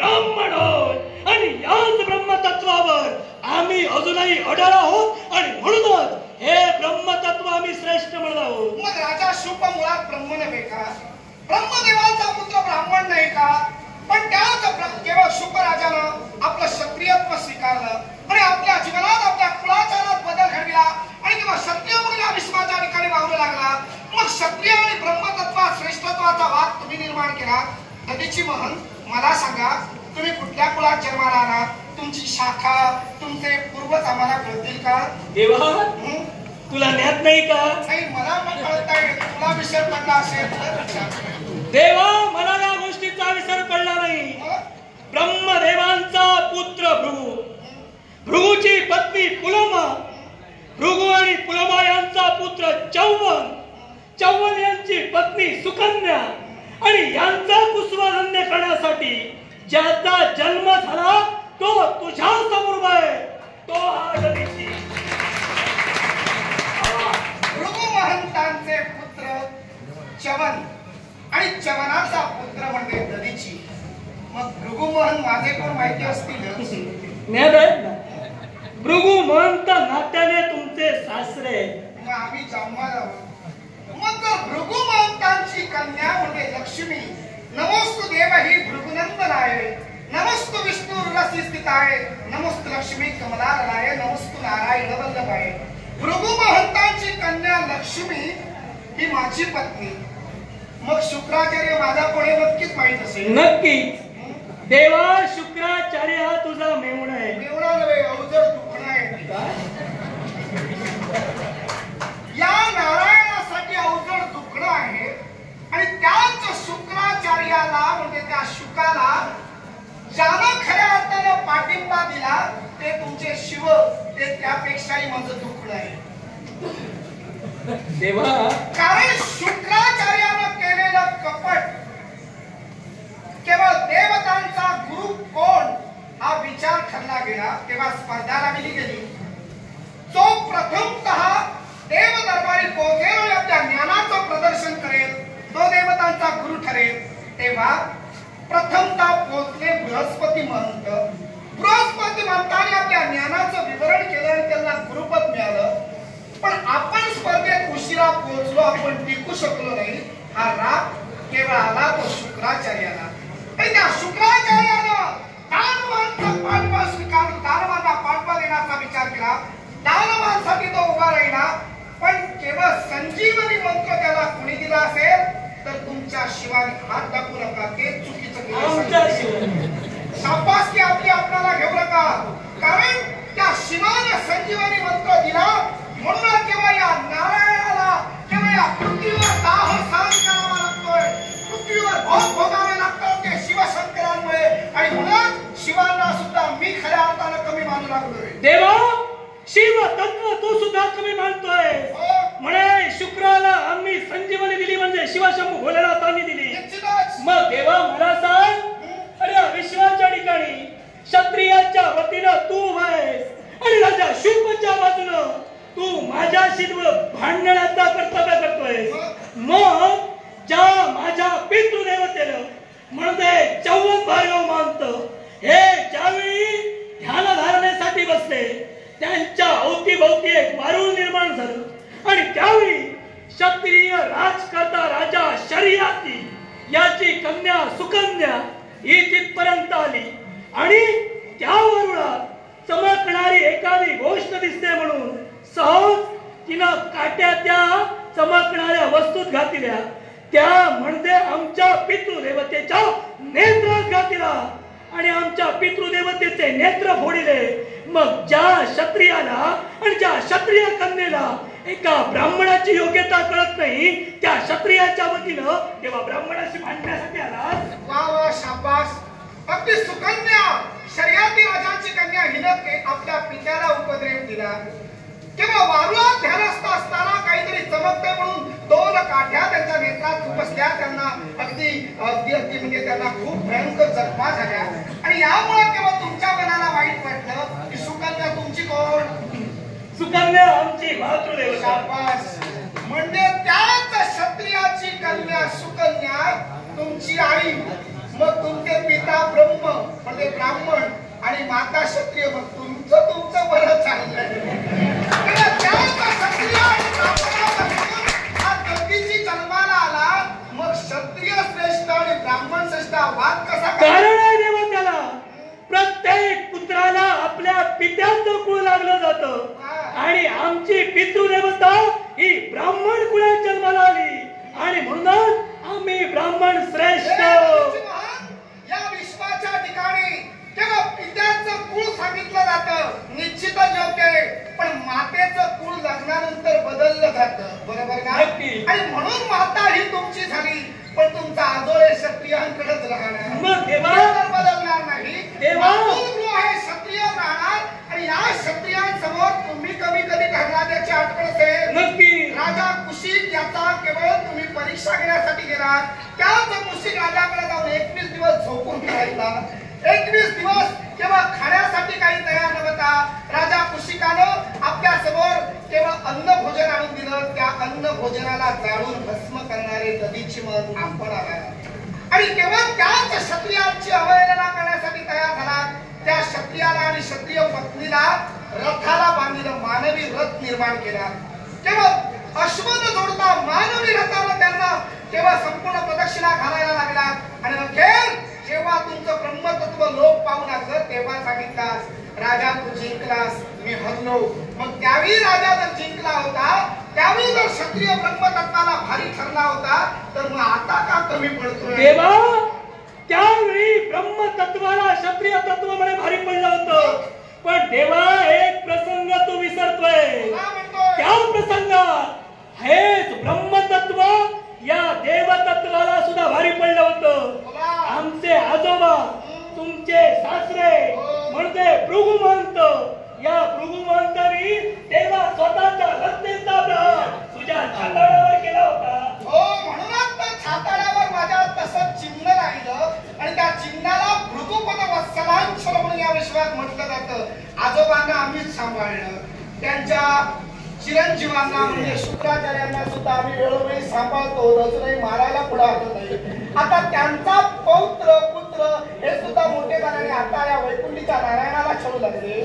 ब्राह्मण आहोत आणि याच ब्रह्मतत्वावर आम्ही अजूनही अडळ आहोत आणि म्हणूनच हे ब्रह्मतत्व आम्ही श्रेष्ठ म्हणत आहोत. मग राजा शुक मुळात ब्रह्म नव्हे का? ब्रह्मदेवाचा पुत्र ब्राह्मण नाही का? पण त्याच केवळ शुक राजानं आपलं क्षत्रियत्व स्वीकारलं आणि आपल्या जीवनात आपल्या कुलाचारात बदल घडविला आणि किंवा क्षत्रिय म्हणून विश्वाच्या ठिकाणी वावरू लागला. मग क्षत्रिय आणि ब्रह्मतत्वात श्रेष्ठत्वाचा वाद तुम्ही निर्माण केला. दधीची महन, मला सांगा, तुम्ही कुठल्या कुलात जन्माला आलात? तुमची शाखा, तुमचे पूर्वज आम्हाला कळतील का? देवा, तुला ज्ञात नाही का? नाही, मला पण कळत नाही. तुला विसर पडला असेल तर देवा, मला या गोष्टीचा विसर पडला नाही. ब्रह्मदेवांचा पुत्र भृगु, भृगूची पत्नी पुलोमा, भृगु आणि पुलोमा यांचा पुत्र चौवन, चौवन यांची पत्नी सुकन्या आणि यांचा कुसुमाधन्य करण्यासाठी ज्याचा जन्म झाला तो तुझ्या समोर आहे. तो हा दधीची. भृगु महंतांचे पुत्र चवन आणि चवनाचा पुत्र म्हणजे दधीची. मग भृगु महंत माझे कोण माहिती असतील? ज्ञात आहेत ना? भृगु महंत नात्याने तुमचे सासरे. मग आम्ही जन्माला आहोत. मग भृगु महंतांची कन्या म्हणजे लक्ष्मी. नमोस्तु देव ही भृगुनंदनाय, नमोस्तु विष्णु रसी स्थिताय, नमोस्तु लक्ष्मी कमलालयाय, नमोस्तु नारायण वल्लभाय. भृगु महंतांची कन्या लक्ष्मी ही माझी पत्नी. मग शुक्राचार्य माझा कोणी नक्कीच माहित असेल. नक्कीच. देवा, शुक्राचार्य हा तुझा मेहुणा आहे. मेहुणा नव्हे, अवजड दुखणा आहे. या नारायणासाठी अवजड दुखणं आहे आणि त्याच शुक्राचार्याला म्हणजे त्या शुकाला ज्यानं खऱ्या अर्थानं पाठिंबा दिला ते तुमचे शिव, ते त्यापेक्षाही माझं दुखणं आहे. देवा, कारण शुक्राचार्यानं केलेलं कपट, केवळ देवतांचा गुरु कोण हा विचार ठरला गेला तेव्हा स्पर्धा लावली गेली. जो प्रथमतः देव दरबारी पोहोचेल आणि आपल्या ज्ञानाचं प्रदर्शन करेल तो देवतांचा गुरु ठरेल. तेव्हा प्रथमतः पोहोचले बृहस्पती महंत. बृहस्पती महंताने आपल्या ज्ञानाचं विवरण केलं आणि त्यांना गुरुपद मिळालं. पण आपण स्पर्धेत उशिरा पोहोचलो, आपण टिकू शकलो नाही. हा राग केवळ आला तो शुक्राचार्याला. आणि त्या शुक्राचार्यानं दानवांचा पाठबळ स्वीकारला, दानवांना पाठबळ देण्याचा विचार केला. दानवांसाठी तो उभा राहिला. पण केवळ संजीवनी मंत्र त्याला कुणी दिला असेल तर तुमच्या शिवाने हात दाखवू नका, ते चुकीचं केलं. शाबासकी आपली आपल्याला घेऊ नका. कारण त्या शिवाने संजीवनी मंत्र दिला म्हणून केवळ या नारायणाला केवळ या पृथ्वीवर दाह सहन करावा लागतोय, पृथ्वीवर भोग भोगावे लागतात ते शिवशंकरांमुळे. आणि म्हणून शिवांना सुद्धा मी खऱ्या अर्थानं कमी मानू लागलोय. देवा, शिव तत्व तू सुद्धा कमी मानतोय. म्हणे शुक्राला आम्ही संजीवनी दिली म्हणजे शिवशंभू भोलेनाथांनी दिली. मग देवा, मला सांग, अरे विश्वाच्या ठिकाणी क्षत्रियाच्या वतीनं तू आहेस आणि राजा शुकच्या बाजूनं तू माझ्याशी भांडण्याचा कर्तव्य करतोय. मग ज्या माझ्या पितृदेवतेनं म्हणजे चौवन भार्गव मानत हे ज्यावेळी ध्यान धारणेसाठी बसले त्यांच्या अवतीभोवती एक वारुळ निर्माण झालं आणि त्यावेळी क्षत्रिय राजकर्ता राजा शर्याती याची कन्या सुकन्या ही तिथपर्यंत आली आणि त्या वारुळात चमकणारी एखादी गोष्ट दिसते म्हणून सहज तिनं काट्या त्या चमकणाऱ्या वस्तूत घातल्या. त्या म्हणजे आमच्या पितृदेवतेच्या नेत्रात घातला आणि आमच्या पितृदेवतेचे नेत्र फोडिले. मग ज्या क्षत्रियाला आणि ज्या क्षत्रिय कन्येला एका ब्राह्मणाची योग्यता कळत नाही त्या क्षत्रियाच्या वतीनं तेव्हा ब्राह्मणाशी भांडण्यासाठी आला. वा वा, शाबास. अगदी सुकन्या शर्याती राजाची कन्या हिनं आपल्या पित्याला उपद्रेव दिला. केवळ वारुळात ध्यानस्थ असताना काहीतरी चमकते म्हणून दोन काठ्या त्यांच्या नेत्रात खुपसल्या. त्यांना अगदी म्हणजे त्यांना खूप भयंकर जखमा झाल्या आणि यामुळे केवळ तुमच्या मनाला वाईट वाटलं की सुकन्या तुमची कोण? सुकन्या आमची मातृदेवता. शाबास. म्हणजे त्याच क्षत्रियाची कन्या सुकन्या तुमची आई. मग तुमचे पिता ब्रह्म म्हणजे ब्राह्मण आणि माता क्षत्रिय, मग तुमचं बरं चाललंय. जन्माला आला मग क्षत्रिय श्रेष्ठ आणि ब्राह्मण श्रेष्ठ वाद कसा? कारण आहे देवा त्याला प्रत्येक पुत्राला आपल्या पित्याचं कुळ लागलं जातं आणि आमची पितृदेवता ही ब्राह्मण कुळात जन्माला आली आणि म्हणूनच आम्ही ब्राह्मण श्रेष्ठ. या विश्वाच्या ठिकाणी केवळ पित्याचं कुळ सांगितलं जातं निश्चितच योग्य आहे, पण मातेचं कुळ लग्नानंतर बदललं जातं, बरोबर ना? आणि म्हणून माता ही तुमची झाली, पण तुमचा आजोळे क्षत्रियांकडेच राहणार. मग देवा बदलणार नाही. देवा हे क्षत्रिय राहणार आणि या क्षत्रियांसमोर तुम्ही कमी कधी ठरणार याची आठवण असेल. नक्की राजा कुशिक याचा केवळ तुम्ही परीक्षा घेण्यासाठी गेलात. त्याच कुशिक राजाकडे जाऊन 21 दिवस झोपून राहिला. 21 दिवस केवळ खाण्यासाठी काही तयार नव्हता. राजा कुशिकानं आपल्या समोर केवळ अन्न भोजन आणून दिलं. त्या अन्न भोजनाला जाळून भस्म करणारे दधीची मन आपण आला आणि केवळ त्याच क्षत्रियांची अवहेलना करण्यासाठी तयार झाला. त्या क्षत्रियाला आणि क्षत्रिय पत्नीला रथाला बांधलेलं मानवी रथ निर्माण केला. केवळ अश्वन जोडता मानवी रथाला त्यांना केवळ संपूर्ण प्रदक्षिणा घालायला लागला आणि अखेर जेव्हा तुमचं ब्रह्मतत्व लोप पाहू लागलं तेव्हा सांगितलास राजा तू जिंकलास, मी हरलो. मग त्यावेळी राजा जर जिंकला होता, त्यावेळी जर क्षत्रिय ब्रह्मतत्वाला भारी ठरला होता, तर मग आता का कमी पडतोय? देवा त्यावेळी ब्रह्मतत्वाला क्षत्रिय तत्वामुळे भारी पडलं होतं, पण देवा एक प्रसंग तू विसरतोय. त्या प्रसंगात हेच ब्रह्मतत्व या देवतत्वाला सुद्धा भारी पडलं होतं. आमचे आजोबा तुमचे सासरे म्हणजे भृगुमंत, या भृगुमंतांनी तेव्हा स्वतःच्या हत्येचा प्रहार तुझ्या छाताडावर केला होता. हो, म्हणूनच त्या छाताडावर माझ्या तसं चिन्ह राहिलं आणि त्या चिन्हाला भृगुपद वत्सलांचल म्हणून या विश्वात म्हटलं जातं. आजोबांना आम्हीच सांभाळलं, त्यांच्या चिरंजीवांना म्हणजे शुक्राचार्यांना सुद्धा आम्ही वेळोवेळी सांभाळतो, रजूनही मारायला पुढे आलो नाही. आता त्यांचा पौत्र पुत्र हे सुद्धा मोठे झाल्याने आता या वैकुंठीच्या नारायणाला छळू लागले.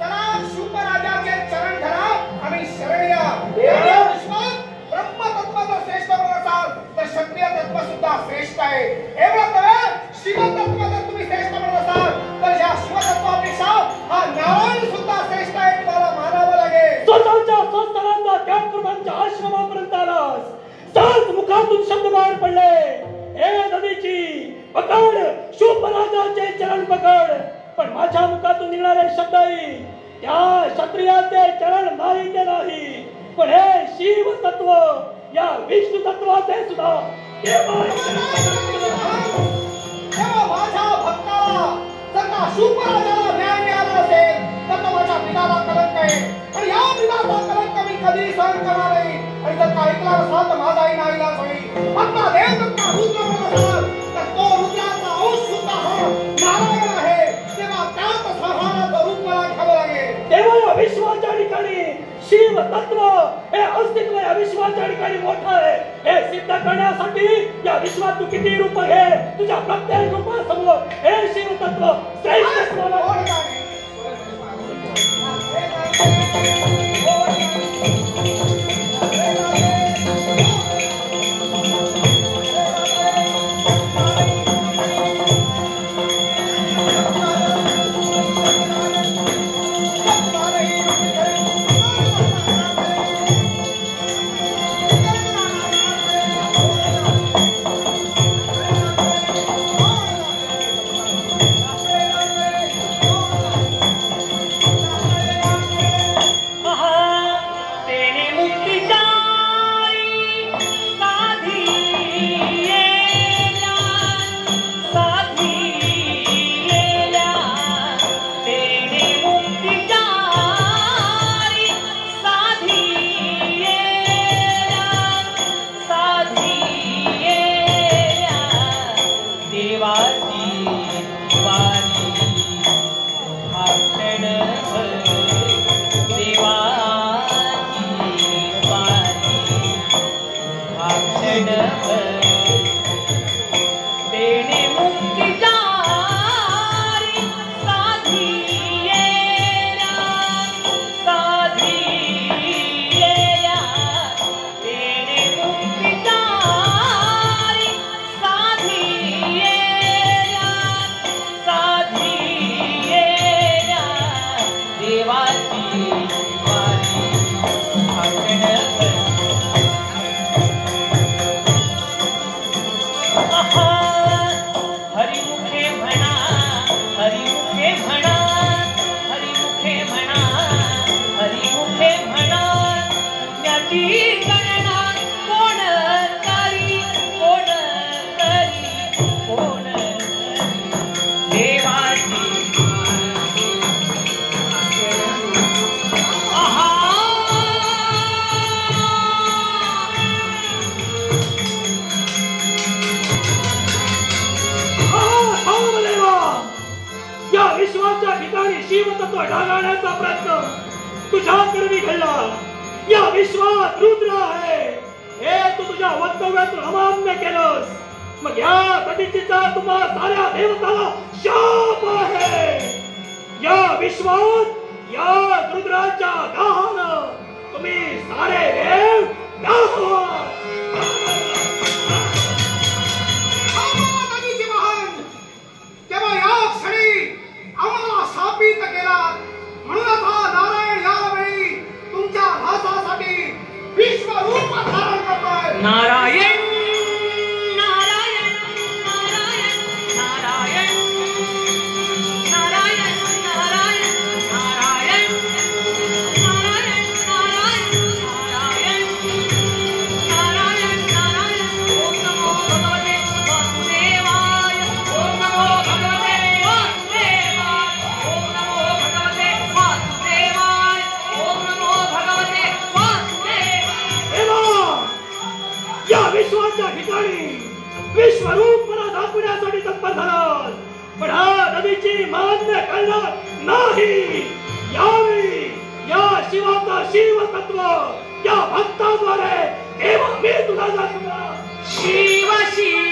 चला शुकराजाचे चरण धरा आणि शरण या. ब्रह्मतत्व जर श्रेष्ठ बनत असाल तर क्षत्रिय तत्व सुद्धा श्रेष्ठ आहे. शिवतत्व जर तुम्ही श्रेष्ठ बनत असाल तर या शिवतत्वापेक्षा हा नारायण सुद्धा श्रेष्ठ आहे, तुम्हाला मानावं लागेल. स्वतःच्या संस्थानांचा त्याग करून आश्रमापर्यंत आलास, सात मुखातून शब्द बाहेर पडले, हे नदीची पकड, शुभराजाचे चरण पकड. पण माझ्या मुखातून निघणारे शब्दही त्या क्षत्रियाचे चरण नाही ते नाही, पण हे शिव तत्व या विष्णू तत्वाचे सुद्धा. माझ्या भक्ताला जर का शुभराजाला न्याय मिळाला असेल तर तो माझ्या पिताला कलंक आहे आणि या पिताचा कलंक मी कधी सहन करणार नाही. आणि जर का ऐकला नसाल तर माझाही नाईलाज होईल. आता देवदत्ता रुद्र म्हणत असाल तर तो रुद्राचा अंश सुद्धा हा नारायण आहे, तेव्हा त्याच संहाराचं रूप मला घ्यावं लागेल. तेव्हा या विश्वाच्या ठिकाणी शिव तत्व हे अस्तित्व या विश्वाच्या ठिकाणी मोठं आहे. हे सिद्ध करण्यासाठी या विश्वात तू किती रूप घे, तुझ्या प्रत्येक रूपासमोर हे शिव तत्व श्रेष्ठ तुझ्या करवी घडला. या विश्वात रुद्र आहे हे तू तुझ्या वक्तव्यातून अमान्य केलंस. मग या दधीचीचा तुम्हा साऱ्या देवताला शाप आहे. या विश्वात या रुद्राच्या दाहानं तुम्ही सारे देव दाखवा. तेव्हा या क्षणी आम्हाला शापित केला. म्हणूनच हा नारायण यावेळी तुमच्या ऱ्हासासाठी विश्वरूप धारण करतोय. नारायण नारायण नारायण नारायण नारायण नारायण नारायण नारायण नारायण नारायण नारायण. ओम नमो भगवते वासुदेवाय. ओम नमो भगवते वासुदेवाय. ओम नमो भगवते वासुदेवाय. ओम नमो भगवते वासुदेवाय. या विश्वाच्या ठिकाणी विश्वरूप मला दाखवण्यासाठी तत्पर झाला. पण हा नदीची मान्य करणार नाही. यावेळी या शिवाचा शिवतत्व या भक्ताद्वारे तेव्हा मी तुला दाखवणार. शिव शिव